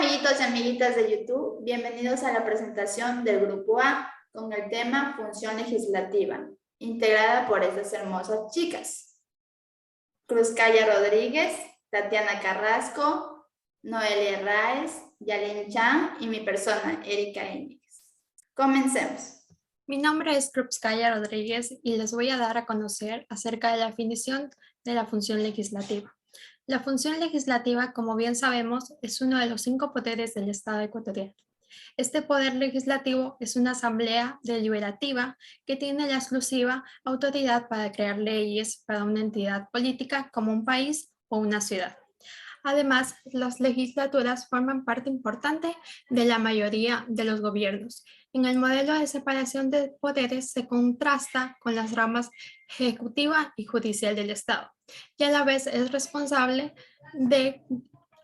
amiguitos y amiguitas de YouTube, bienvenidos a la presentación del Grupo A con el tema Función Legislativa, integrada por estas hermosas chicas. Cruzcaya Rodríguez, Tatiana Carrasco, Noelia Raez, Yalin Chan y mi persona, Erika Íñiguez. Comencemos. Mi nombre es Cruzcaya Rodríguez y les voy a dar a conocer acerca de la definición de la función legislativa. La función legislativa, como bien sabemos, es uno de los 5 poderes del Estado ecuatoriano. Este poder legislativo es una asamblea deliberativa que tiene la exclusiva autoridad para crear leyes para una entidad política como un país o una ciudad. Además, las legislaturas forman parte importante de la mayoría de los gobiernos. En el modelo de separación de poderes se contrasta con las ramas ejecutiva y judicial del Estado, y a la vez es responsable de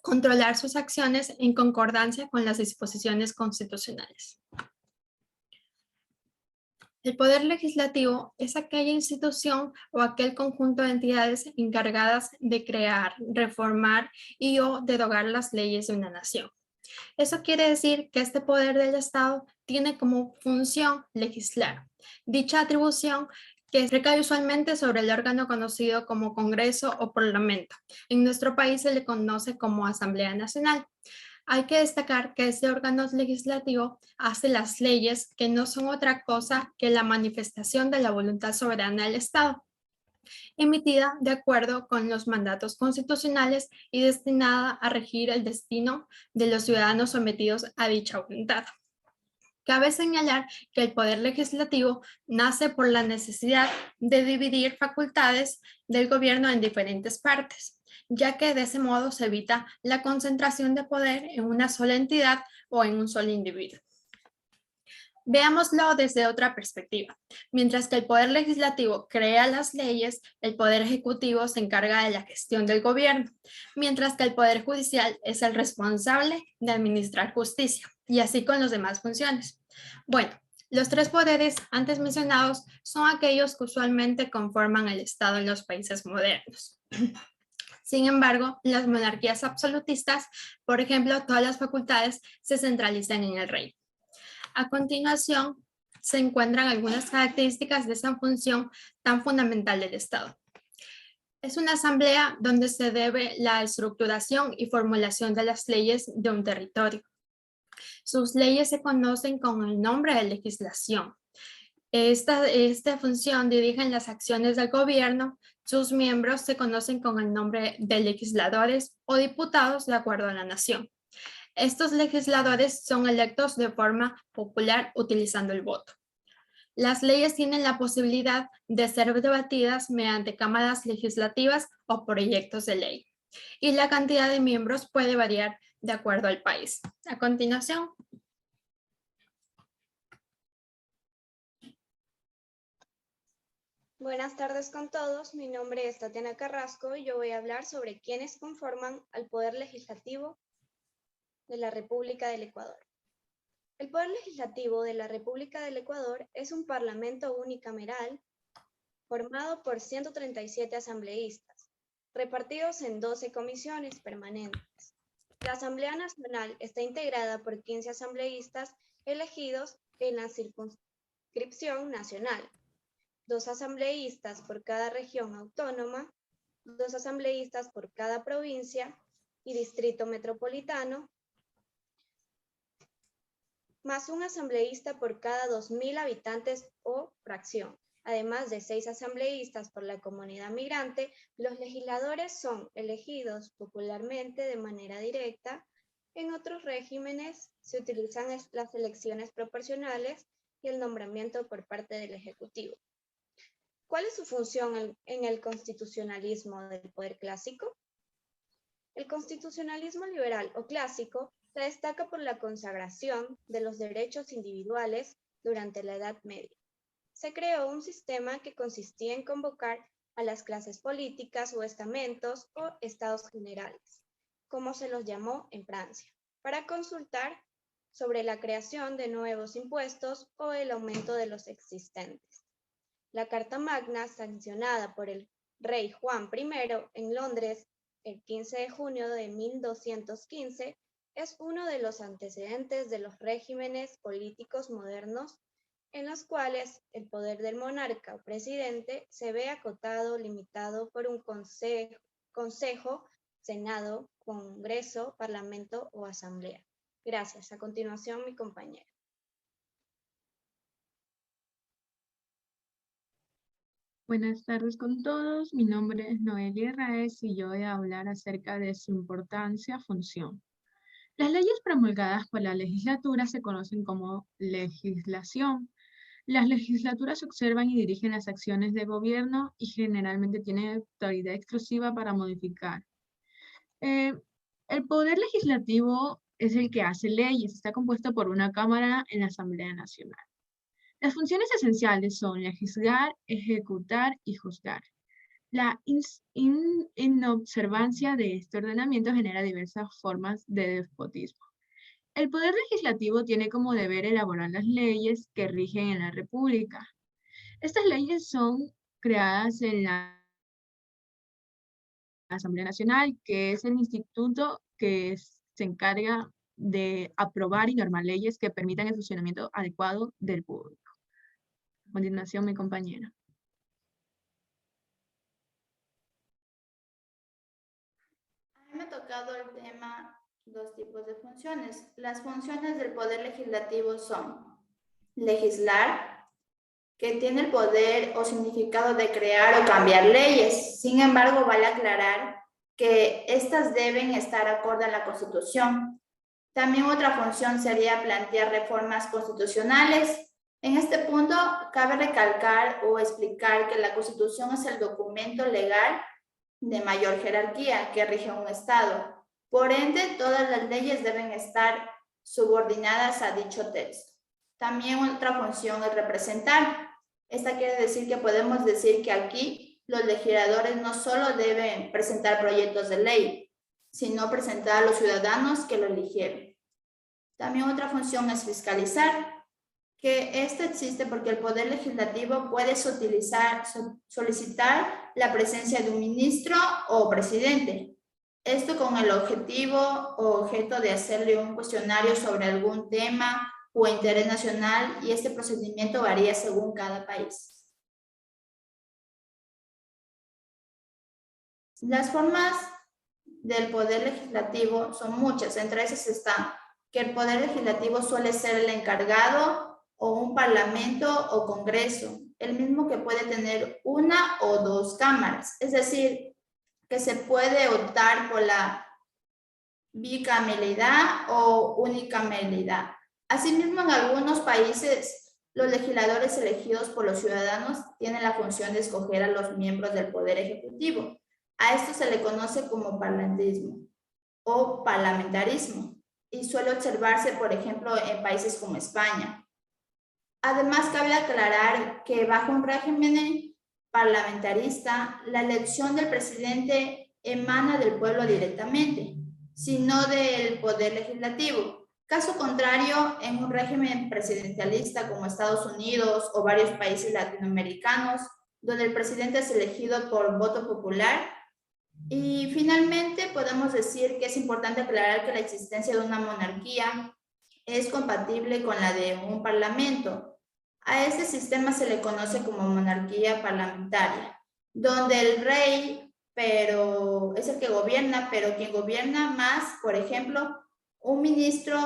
controlar sus acciones en concordancia con las disposiciones constitucionales. El poder legislativo es aquella institución o aquel conjunto de entidades encargadas de crear, reformar y o derogar las leyes de una nación. Eso quiere decir que este poder del Estado tiene como función legislar. Dicha atribución que recae usualmente sobre el órgano conocido como Congreso o Parlamento. En nuestro país se le conoce como Asamblea Nacional. Hay que destacar que este órgano legislativo hace las leyes que no son otra cosa que la manifestación de la voluntad soberana del Estado, emitida de acuerdo con los mandatos constitucionales y destinada a regir el destino de los ciudadanos sometidos a dicha voluntad. Cabe señalar que el poder legislativo nace por la necesidad de dividir facultades del gobierno en diferentes partes, ya que de ese modo se evita la concentración de poder en una sola entidad o en un solo individuo. Veámoslo desde otra perspectiva. Mientras que el Poder Legislativo crea las leyes, el Poder Ejecutivo se encarga de la gestión del gobierno, mientras que el Poder Judicial es el responsable de administrar justicia, y así con las demás funciones. Bueno, los 3 poderes antes mencionados son aquellos que usualmente conforman el Estado en los países modernos. Sin embargo, en las monarquías absolutistas, por ejemplo, todas las facultades se centralizan en el rey. A continuación, se encuentran algunas características de esa función tan fundamental del Estado. Es una asamblea donde se debe la estructuración y formulación de las leyes de un territorio. Sus leyes se conocen con el nombre de legislación. Esta función dirige las acciones del gobierno. Sus miembros se conocen con el nombre de legisladores o diputados de acuerdo a la nación. Estos legisladores son electos de forma popular utilizando el voto. Las leyes tienen la posibilidad de ser debatidas mediante cámaras legislativas o proyectos de ley, y la cantidad de miembros puede variar de acuerdo al país. A continuación. Buenas tardes con todos, mi nombre es Tatiana Carrasco y yo voy a hablar sobre quiénes conforman al Poder Legislativo de la República del Ecuador. El Poder Legislativo de la República del Ecuador es un parlamento unicameral formado por 137 asambleístas, repartidos en 12 comisiones permanentes. La Asamblea Nacional está integrada por 15 asambleístas elegidos en la circunscripción nacional, 2 asambleístas por cada región autónoma, 2 asambleístas por cada provincia y distrito metropolitano, más un asambleísta por cada 2.000 habitantes o fracción. Además de 6 asambleístas por la comunidad migrante, los legisladores son elegidos popularmente de manera directa. En otros regímenes se utilizan las elecciones proporcionales y el nombramiento por parte del Ejecutivo. ¿Cuál es su función en el constitucionalismo del poder clásico? El constitucionalismo liberal o clásico se destaca por la consagración de los derechos individuales durante la Edad Media. Se creó un sistema que consistía en convocar a las clases políticas o estamentos o estados generales, como se los llamó en Francia, para consultar sobre la creación de nuevos impuestos o el aumento de los existentes. La Carta Magna, sancionada por el rey Juan I en Londres el 15 de junio de 1215, Es uno de los antecedentes de los regímenes políticos modernos en los cuales el poder del monarca o presidente se ve acotado, limitado por un consejo, senado, congreso, parlamento o asamblea. Gracias. A continuación, mi compañera. Buenas tardes con todos, mi nombre es Noelia Raez y yo voy a hablar acerca de su importancia, función. Las leyes promulgadas por la legislatura se conocen como legislación. Las legislaturas observan y dirigen las acciones de gobierno y generalmente tienen autoridad exclusiva para modificar. El poder legislativo es el que hace leyes, está compuesto por una cámara en la Asamblea Nacional. Las funciones esenciales son legislar, ejecutar y juzgar. La inobservancia de este ordenamiento genera diversas formas de despotismo. El poder legislativo tiene como deber elaborar las leyes que rigen en la República. Estas leyes son creadas en la Asamblea Nacional, que es el instituto que se encarga de aprobar y normar leyes que permitan el funcionamiento adecuado del público. A continuación, mi compañera. A mí me ha tocado el tema dos tipos de funciones. Las funciones del Poder Legislativo son legislar, que tiene el poder o significado de crear o cambiar leyes. Sin embargo, vale aclarar que estas deben estar acorde a la Constitución. También otra función sería plantear reformas constitucionales. En este punto, cabe recalcar o explicar que la Constitución es el documento legal de mayor jerarquía que rige un Estado. Por ende, todas las leyes deben estar subordinadas a dicho texto. También otra función es representar. Esta quiere decir que podemos decir que aquí los legisladores no solo deben presentar proyectos de ley, sino presentar a los ciudadanos que lo eligieron. También otra función es fiscalizar, que esta existe porque el Poder Legislativo puede solicitar la presencia de un ministro o presidente. Esto con el objetivo o objeto de hacerle un cuestionario sobre algún tema o interés nacional, y este procedimiento varía según cada país. Las formas del Poder Legislativo son muchas, entre esas están que el Poder Legislativo suele ser el encargado o un parlamento o congreso, el mismo que puede tener una o dos cámaras, es decir, que se puede optar por la bicameralidad o unicameralidad. Asimismo, en algunos países, los legisladores elegidos por los ciudadanos tienen la función de escoger a los miembros del Poder Ejecutivo. A esto se le conoce como parlamentarismo o parlamentarismo y suele observarse, por ejemplo, en países como España. Además, cabe aclarar que bajo un régimen parlamentarista, la elección del presidente emana del pueblo directamente, sino del Poder Legislativo. Caso contrario, en un régimen presidencialista como Estados Unidos o varios países latinoamericanos, donde el presidente es elegido por voto popular. Y finalmente podemos decir que es importante aclarar que la existencia de una monarquía es compatible con la de un parlamento. A este sistema se le conoce como monarquía parlamentaria, donde el rey es el que gobierna, pero quien gobierna más, por ejemplo, un ministro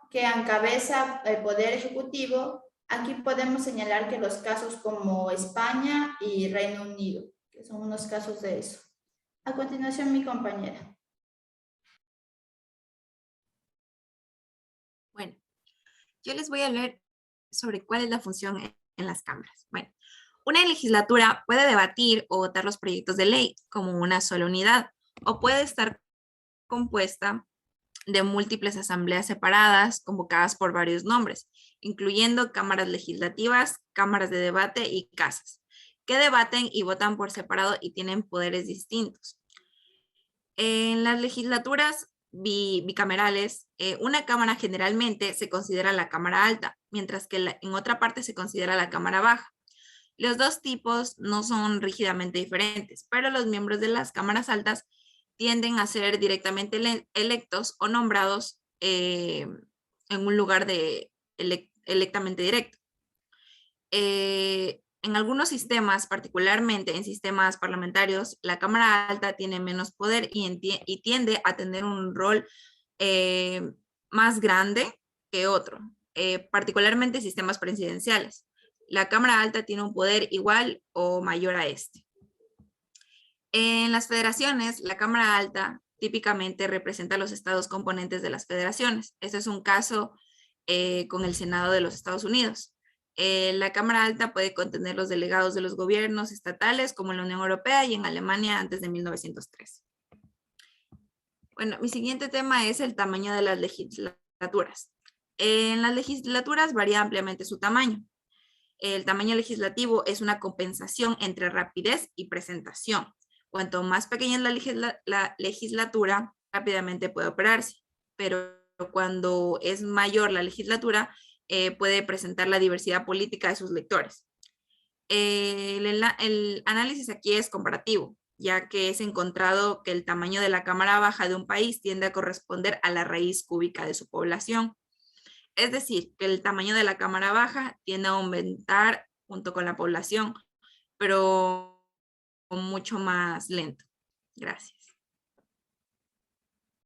que encabeza el poder ejecutivo. Aquí podemos señalar que los casos como España y Reino Unido, que son unos casos de eso. A continuación, mi compañera. Bueno, yo les voy a hablar sobre cuál es la función en las cámaras. Bueno, una legislatura puede debatir o votar los proyectos de ley como una sola unidad, o puede estar compuesta de múltiples asambleas separadas, convocadas por varios nombres, incluyendo cámaras legislativas, cámaras de debate y casas, que debaten y votan por separado y tienen poderes distintos. En las legislaturas bicamerales, una cámara generalmente se considera la cámara alta, mientras que en otra parte se considera la cámara baja. Los dos tipos no son rígidamente diferentes, pero los miembros de las cámaras altas tienden a ser directamente electos o nombrados en un lugar electamente directo. En algunos sistemas, particularmente en sistemas parlamentarios, la Cámara Alta tiene menos poder y tiende a tener un rol más grande que otro, particularmente sistemas presidenciales. La Cámara Alta tiene un poder igual o mayor a este. En las federaciones, la Cámara Alta típicamente representa a los estados componentes de las federaciones. Este es un caso con el Senado de los Estados Unidos. La Cámara Alta puede contener los delegados de los gobiernos estatales, como en la Unión Europea y en Alemania antes de 1903. Bueno, mi siguiente tema es el tamaño de las legislaturas. En las legislaturas varía ampliamente su tamaño. El tamaño legislativo es una compensación entre rapidez y presentación. Cuanto más pequeña es la legislatura, rápidamente puede operarse, pero cuando es mayor la legislatura, puede presentar la diversidad política de sus lectores. El análisis aquí es comparativo, ya que es encontrado que el tamaño de la Cámara Baja de un país tiende a corresponder a la raíz cúbica de su población. Es decir, que el tamaño de la Cámara Baja tiende a aumentar junto con la población, pero mucho más lento. Gracias.